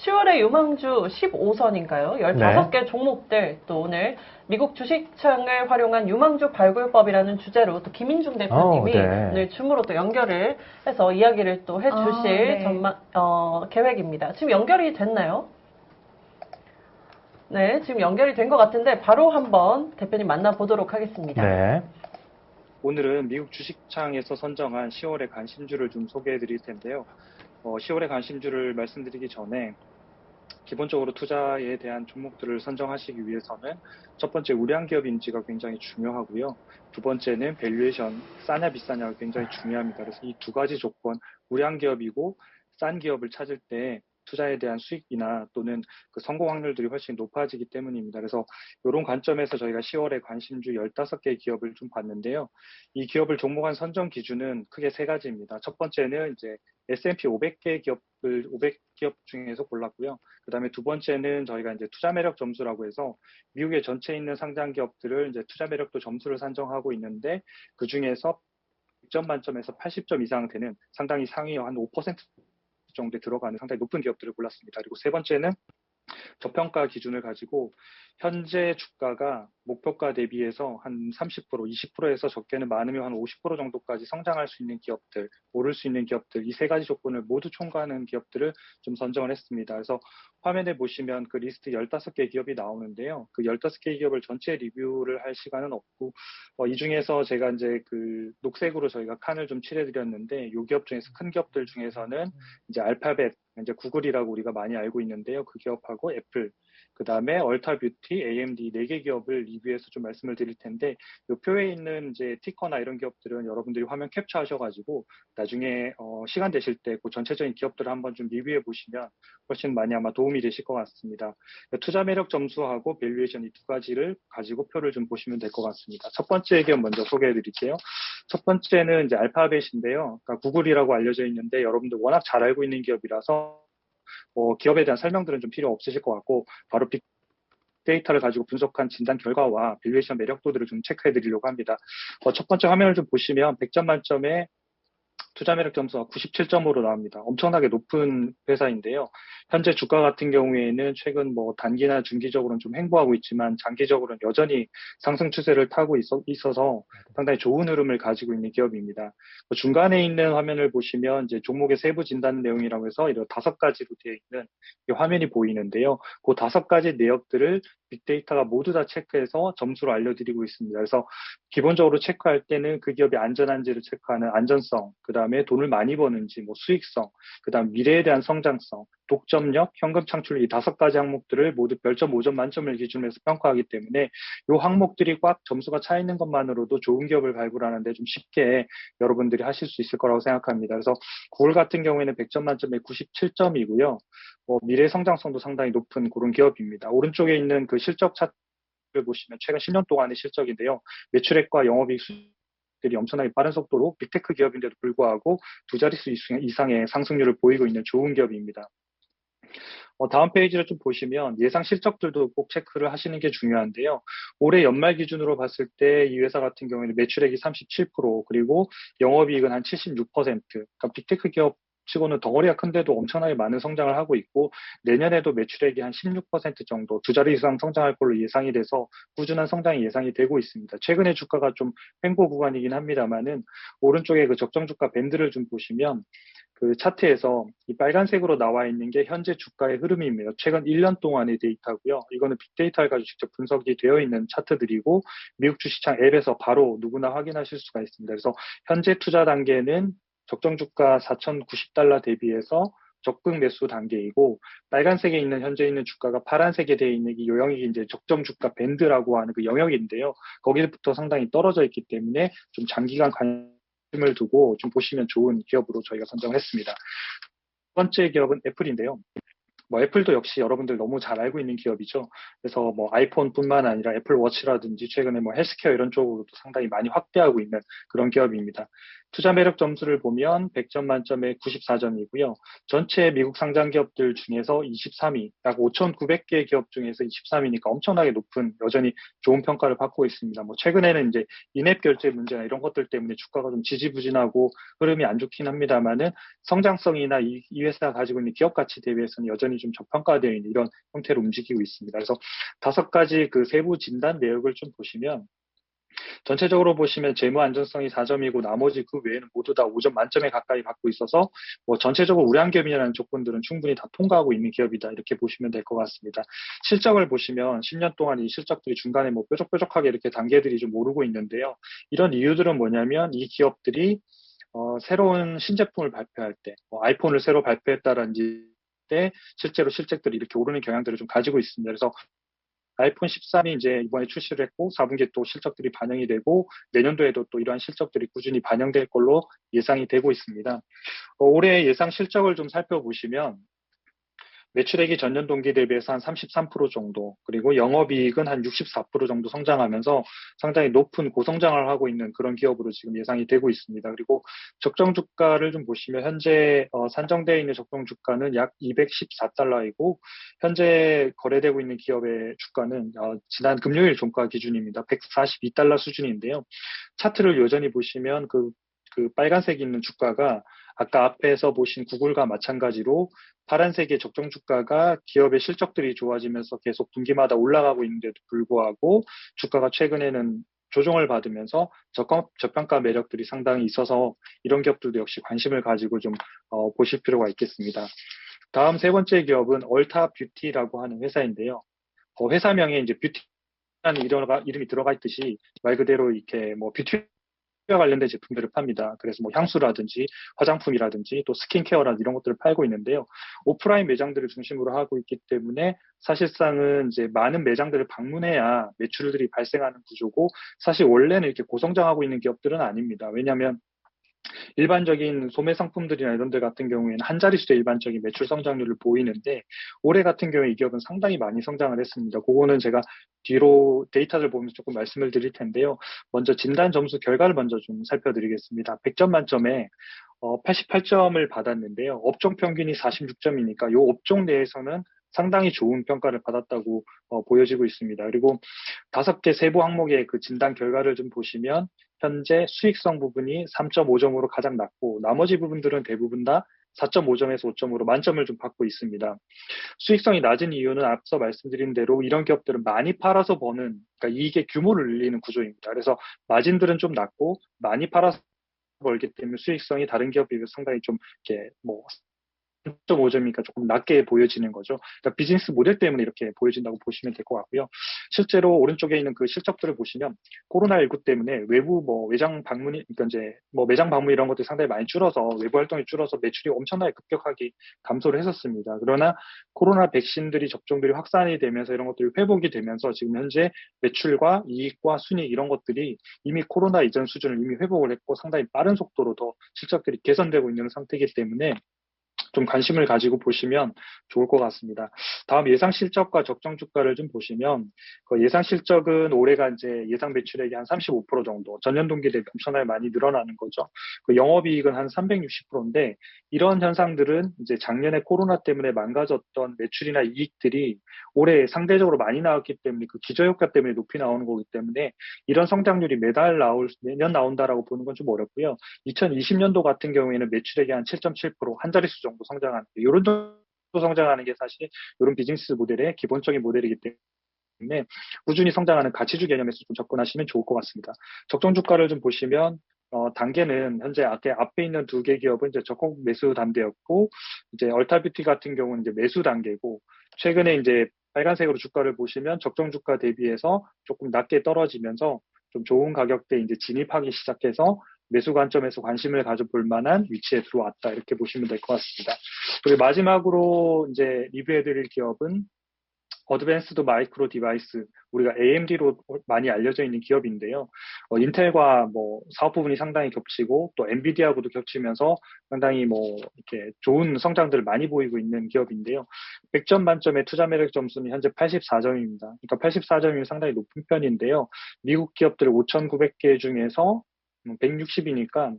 10월의 유망주 15선인가요? 15개 종목들 또 오늘 미국 주식시장을 활용한 유망주 발굴법이라는 주제로 또 김인중 대표님이 네. 오늘 줌으로 또 연결을 해서 이야기를 또 해주실 계획입니다. 지금 연결이 됐나요? 네, 지금 연결이 된 것 같은데 바로 한번 대표님 만나보도록 하겠습니다. 네. 오늘은 미국 주식창에서 선정한 10월의 관심주를 좀 소개해 드릴 텐데요. 10월의 관심주를 말씀드리기 전에 기본적으로 투자에 대한 종목들을 선정하시기 위해서는 첫 번째 우량 기업 인지가 굉장히 중요하고요. 두 번째는 밸류에이션, 싸냐 비싸냐가 굉장히 중요합니다. 그래서 이 두 가지 조건, 우량 기업이고 싼 기업을 찾을 때 투자에 대한 수익이나 또는 그 성공 확률들이 훨씬 높아지기 때문입니다. 그래서 이런 관점에서 저희가 10월에 관심주 15개 기업을 좀 봤는데요. 이 기업을 종목한 선정 기준은 크게 세 가지입니다. 첫 번째는 이제 S&P 500개 기업을 500기업 중에서 골랐고요. 그다음에 두 번째는 저희가 이제 투자 매력 점수라고 해서 미국의 전체에 있는 상장 기업들을 이제 투자 매력도 점수를 산정하고 있는데 그 중에서 100점 만점에서 80점 이상 되는 상당히 상위 한 5% 정도에 들어가는 상당히 높은 기업들을 골랐습니다. 그리고 세 번째는 저평가 기준을 가지고 현재 주가가 목표가 대비해서 한 30%, 20%에서 적게는 많으면 한 50% 정도까지 성장할 수 있는 기업들, 오를 수 있는 기업들, 이 세 가지 조건을 모두 총괄하는 기업들을 좀 선정을 했습니다. 그래서 화면에 보시면 그 리스트 15개 기업이 나오는데요. 그 15개 기업을 전체 리뷰를 할 시간은 없고, 이 중에서 제가 이제 그 녹색으로 저희가 칸을 좀 칠해드렸는데, 이 기업 중에서 큰 기업들 중에서는 이제 알파벳, 이제 구글이라고 우리가 많이 알고 있는데요. 그 기업하고 애플, 그 다음에 얼타뷰티, AMD 4개 기업을 리뷰해서 좀 말씀을 드릴 텐데, 이 표에 있는 이제 티커나 이런 기업들은 여러분들이 화면 캡처하셔가지고 나중에 시간 되실 때 그 전체적인 기업들을 한번 좀 리뷰해 보시면 훨씬 많이 아마 도움이 되실 것 같습니다. 투자 매력 점수하고 밸류에이션 이 두 가지를 가지고 표를 좀 보시면 될 것 같습니다. 첫 번째 기업 먼저 소개해 드릴게요. 첫 번째는 이제 알파벳인데요. 그러니까 구글이라고 알려져 있는데 여러분들 워낙 잘 알고 있는 기업이라서 기업에 대한 설명들은 좀 필요 없으실 것 같고 바로 빅데이터를 가지고 분석한 진단 결과와 밸류에이션 매력도들을 좀 체크해 드리려고 합니다. 첫 번째 화면을 좀 보시면 100점 만점에 투자 매력 점수가 97점으로 나옵니다. 엄청나게 높은 회사인데요. 현재 주가 같은 경우에는 최근 뭐 단기나 중기적으로는 좀 횡보하고 있지만 장기적으로는 여전히 상승 추세를 타고 있어서 상당히 좋은 흐름을 가지고 있는 기업입니다. 중간에 있는 화면을 보시면 이제 종목의 세부 진단 내용이라고 해서 이런 5가지로 되어 있는 화면이 보이는데요. 그 5가지 내역들을 빅데이터가 모두 다 체크해서 점수로 알려드리고 있습니다. 그래서 기본적으로 체크할 때는 그 기업이 안전한지를 체크하는 안전성, 그 다음에 돈을 많이 버는지, 뭐 수익성, 그 다음 미래에 대한 성장성, 독점력, 현금 창출 이 5가지 항목들을 모두 별점 5점 만점을 기준으로 해서 평가하기 때문에 이 항목들이 꽉 점수가 차 있는 것만으로도 좋은 기업을 발굴하는데 좀 쉽게 여러분들이 하실 수 있을 거라고 생각합니다. 그래서 구글 같은 경우에는 100점 만점에 97점이고요. 미래 성장성도 상당히 높은 그런 기업입니다. 오른쪽에 있는 그 실적 차트를 보시면 최근 10년 동안의 실적인데요. 매출액과 영업이익 수익들이 엄청나게 빠른 속도로 빅테크 기업인데도 불구하고 두 자릿수 이상의 상승률을 보이고 있는 좋은 기업입니다. 다음 페이지를 좀 보시면 예상 실적들도 꼭 체크를 하시는 게 중요한데요. 올해 연말 기준으로 봤을 때 이 회사 같은 경우에는 매출액이 37%, 그리고 영업이익은 한 76%. 그러니까 빅테크 기업 치고는 덩어리가 큰데도 엄청나게 많은 성장을 하고 있고 내년에도 매출액이 한 16% 정도 두 자리 이상 성장할 걸로 예상이 돼서 꾸준한 성장이 예상이 되고 있습니다. 최근에 주가가 좀 횡보 구간이긴 합니다만은 오른쪽에 그 적정 주가 밴드를 좀 보시면 그 차트에서 이 빨간색으로 나와 있는 게 현재 주가의 흐름입니다. 최근 1년 동안의 데이터고요. 이거는 빅데이터를 가지고 직접 분석이 되어 있는 차트들이고 미국 주식창 앱에서 바로 누구나 확인하실 수가 있습니다. 그래서 현재 투자 단계는 적정 주가 4,090달러 대비해서 적극 매수 단계이고 빨간색에 있는 현재 있는 주가가 파란색에 되어 있는 이 영역이 이제 적정 주가 밴드라고 하는 그 영역인데요. 거기부터 상당히 떨어져 있기 때문에 좀 장기간 관심을 두고 좀 보시면 좋은 기업으로 저희가 선정했습니다. 두 번째 기업은 애플인데요. 애플도 역시 여러분들 너무 잘 알고 있는 기업이죠. 그래서 아이폰뿐만 아니라 애플워치라든지 최근에 헬스케어 이런 쪽으로도 상당히 많이 확대하고 있는 그런 기업입니다. 투자 매력 점수를 보면 100점 만점에 94점이고요. 전체 미국 상장 기업들 중에서 23위, 약 5,900개 기업 중에서 23위니까 엄청나게 높은, 여전히 좋은 평가를 받고 있습니다. 뭐 최근에는 이제 인앱 결제 문제나 이런 것들 때문에 주가가 좀 지지부진하고 흐름이 안 좋긴 합니다만은 성장성이나 이 회사가 가지고 있는 기업 가치 대비해서는 여전히 좀 저평가되어 있는 이런 형태로 움직이고 있습니다. 그래서 5가지 그 세부 진단 내역을 좀 보시면, 전체적으로 보시면 재무 안전성이 4점이고 나머지 그 외에는 모두 다 5점 만점에 가까이 받고 있어서 뭐 전체적으로 우량 기업이라는 조건들은 충분히 다 통과하고 있는 기업이다, 이렇게 보시면 될 것 같습니다. 실적을 보시면 10년 동안 이 실적들이 중간에 뭐 뾰족뾰족하게 이렇게 단계들이 좀 오르고 있는데요. 이런 이유들은 뭐냐면 이 기업들이 새로운 신제품을 발표할 때, 아이폰을 새로 발표했다든지 때 실제로 실적들이 이렇게 오르는 경향들을 좀 가지고 있습니다. 그래서 아이폰 13이 이제 이번에 출시를 했고 4분기에 또 실적들이 반영이 되고 내년도에도 또 이러한 실적들이 꾸준히 반영될 걸로 예상이 되고 있습니다. 올해 예상 실적을 좀 살펴보시면 매출액이 전년 동기 대비해서 한 33% 정도, 그리고 영업이익은 한 64% 정도 성장하면서 상당히 높은 고성장을 하고 있는 그런 기업으로 지금 예상이 되고 있습니다. 그리고 적정 주가를 좀 보시면 현재 산정되어 있는 적정 주가는 약 214달러이고 현재 거래되고 있는 기업의 주가는 지난 금요일 종가 기준입니다. 142달러 수준인데요. 차트를 여전히 보시면 그 빨간색 있는 주가가 아까 앞에서 보신 구글과 마찬가지로 파란색의 적정 주가가 기업의 실적들이 좋아지면서 계속 분기마다 올라가고 있는데도 불구하고 주가가 최근에는 조정을 받으면서 저평가 매력들이 상당히 있어서 이런 기업들도 역시 관심을 가지고 좀 보실 필요가 있겠습니다. 다음 세 번째 기업은 얼타 뷰티라고 하는 회사인데요. 회사명에 이제 뷰티라는 이름이 들어가 있듯이 말 그대로 이렇게 뭐 뷰티 관련된 제품들을 팝니다. 그래서 뭐 향수라든지 화장품이라든지 또 스킨케어라든지 이런 것들을 팔고 있는데요. 오프라인 매장들을 중심으로 하고 있기 때문에 사실상은 이제 많은 매장들을 방문해야 매출들이 발생하는 구조고, 사실 원래는 이렇게 고성장하고 있는 기업들은 아닙니다. 왜냐하면 일반적인 소매 상품들이나 이런 데 같은 경우에는 한 자릿수의 일반적인 매출 성장률을 보이는데 올해 같은 경우에 이 기업은 상당히 많이 성장을 했습니다. 그거는 제가 뒤로 데이터를 보면서 조금 말씀을 드릴 텐데요. 먼저 진단 점수 결과를 먼저 좀 살펴드리겠습니다. 100점 만점에 88점을 받았는데요. 업종 평균이 46점이니까 이 업종 내에서는 상당히 좋은 평가를 받았다고 보여지고 있습니다. 그리고 5개 세부 항목의 그 진단 결과를 좀 보시면 현재 수익성 부분이 3.5점으로 가장 낮고 나머지 부분들은 대부분 다 4.5점에서 5점으로 만점을 좀 받고 있습니다. 수익성이 낮은 이유는 앞서 말씀드린 대로 이런 기업들은 많이 팔아서 버는, 그러니까 이익의 규모를 늘리는 구조입니다. 그래서 마진들은 좀 낮고 많이 팔아서 벌기 때문에 수익성이 다른 기업에 비해서 상당히 좀 이렇게 뭐 3.5점이니까 조금 낮게 보여지는 거죠. 그러니까 비즈니스 모델 때문에 이렇게 보여진다고 보시면 될 것 같고요. 실제로 오른쪽에 있는 그 실적들을 보시면 코로나19 때문에 외부 뭐 외장 방문이, 그러니까 이제 뭐 매장 방문 이런 것들이 상당히 많이 줄어서 외부 활동이 줄어서 매출이 엄청나게 급격하게 감소를 했었습니다. 그러나 코로나 백신들이 접종들이 확산이 되면서 이런 것들이 회복이 되면서 지금 현재 매출과 이익과 순이익 이런 것들이 이미 코로나 이전 수준을 이미 회복을 했고 상당히 빠른 속도로 더 실적들이 개선되고 있는 상태이기 때문에 좀 관심을 가지고 보시면 좋을 것 같습니다. 다음 예상 실적과 적정 주가를 좀 보시면 그 예상 실적은 올해가 이제 예상 매출액이 한 35% 정도, 전년 동기 대비 엄청나게 많이 늘어나는 거죠. 그 영업이익은 한 360%인데 이런 현상들은 이제 작년에 코로나 때문에 망가졌던 매출이나 이익들이 올해 상대적으로 많이 나왔기 때문에 그 기저효과 때문에 높이 나오는 거기 때문에 이런 성장률이 매년 나온다라고 보는 건 좀 어렵고요. 2020년도 같은 경우에는 매출액이 한 7.7%, 한 자릿수 정도 성장하는, 이런 정도 성장하는 게 사실 이런 비즈니스 모델의 기본적인 모델이기 때문에 꾸준히 성장하는 가치주 개념에서 좀 접근하시면 좋을 것 같습니다. 적정 주가를 좀 보시면 단계는 현재 앞에 있는 2개 기업은 이제 적극 매수 단계였고 이제 얼타뷰티 같은 경우는 이제 매수 단계고, 최근에 이제 빨간색으로 주가를 보시면 적정 주가 대비해서 조금 낮게 떨어지면서 좀 좋은 가격대에 이제 진입하기 시작해서 매수 관점에서 관심을 가져볼 만한 위치에 들어왔다, 이렇게 보시면 될 것 같습니다. 그리고 마지막으로 이제 리뷰해드릴 기업은 어드밴스드 마이크로 디바이스, 우리가 AMD로 많이 알려져 있는 기업인데요. 인텔과 뭐 사업 부분이 상당히 겹치고 또 엔비디아하고도 겹치면서 상당히 뭐 이렇게 좋은 성장들을 많이 보이고 있는 기업인데요. 100점 만점의 투자 매력 점수는 현재 84점입니다. 그러니까 84점이면 상당히 높은 편인데요. 미국 기업들 5,900개 중에서 160이니까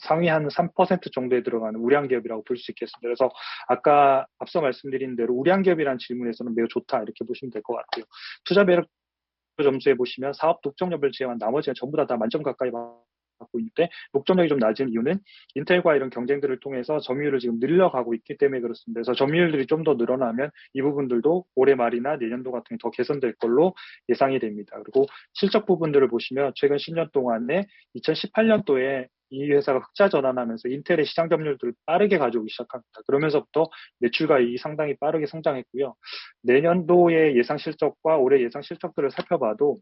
상위 한 3% 정도에 들어가는 우량 기업이라고 볼 수 있겠습니다. 그래서 아까 앞서 말씀드린 대로 우량 기업이라는 질문에서는 매우 좋다 이렇게 보시면 될 것 같고요. 투자 매력 점수에 보시면 사업 독점력을 제외한 나머지는 전부 다 만점 가까이 받고 있는데 독점력이 좀 낮은 이유는 인텔과 이런 경쟁들을 통해서 점유율을 지금 늘려가고 있기 때문에 그렇습니다. 그래서 점유율들이 좀 더 늘어나면 이 부분들도 올해 말이나 내년도 같은 게 더 개선될 걸로 예상이 됩니다. 그리고 실적 부분들을 보시면 최근 10년 동안에 2018년도에 이 회사가 흑자 전환하면서 인텔의 시장 점유율들을 빠르게 가져오기 시작합니다. 그러면서부터 매출과 이익이 상당히 빠르게 성장했고요. 내년도의 예상 실적과 올해 예상 실적들을 살펴봐도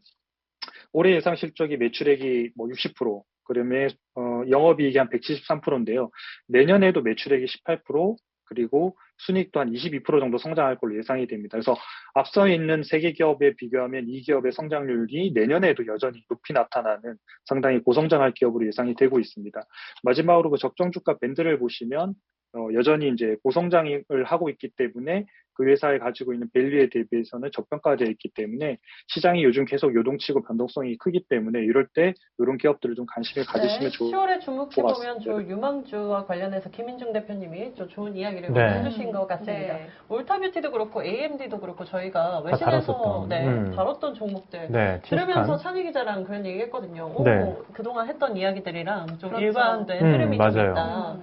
올해 예상 실적이 매출액이 60%, 그러면 영업이익이 한 173%인데요. 내년에도 매출액이 18%, 그리고 순이익도 한 22% 정도 성장할 걸로 예상이 됩니다. 그래서 앞서 있는 세 개 기업에 비교하면 이 기업의 성장률이 내년에도 여전히 높이 나타나는 상당히 고성장할 기업으로 예상이 되고 있습니다. 마지막으로 그 적정 주가 밴드를 보시면 여전히 이제 고성장을 하고 있기 때문에 그 회사에 가지고 있는 밸류에 대비해서는 저평가되어 있기 때문에 시장이 요즘 계속 요동치고 변동성이 크기 때문에 이럴 때 이런 기업들을 좀 관심을 가지시면 좋을 10월에 주목해 것 보면 같습니다. 저 유망주와 관련해서 김인중 대표님이 좀 좋은 이야기를 네. 해주신 것 같습니다. 네. 울타뷰티도 그렇고 AMD도 그렇고 저희가 다 외신에서 다뤘었던, 다뤘던 종목들 네, 들으면서 친숙한. 찬희 기자랑 그런 얘기 했거든요. 네. 그동안 했던 이야기들이랑 좀 그렇죠. 일관된 흐름이 좀 맞아요. 있다.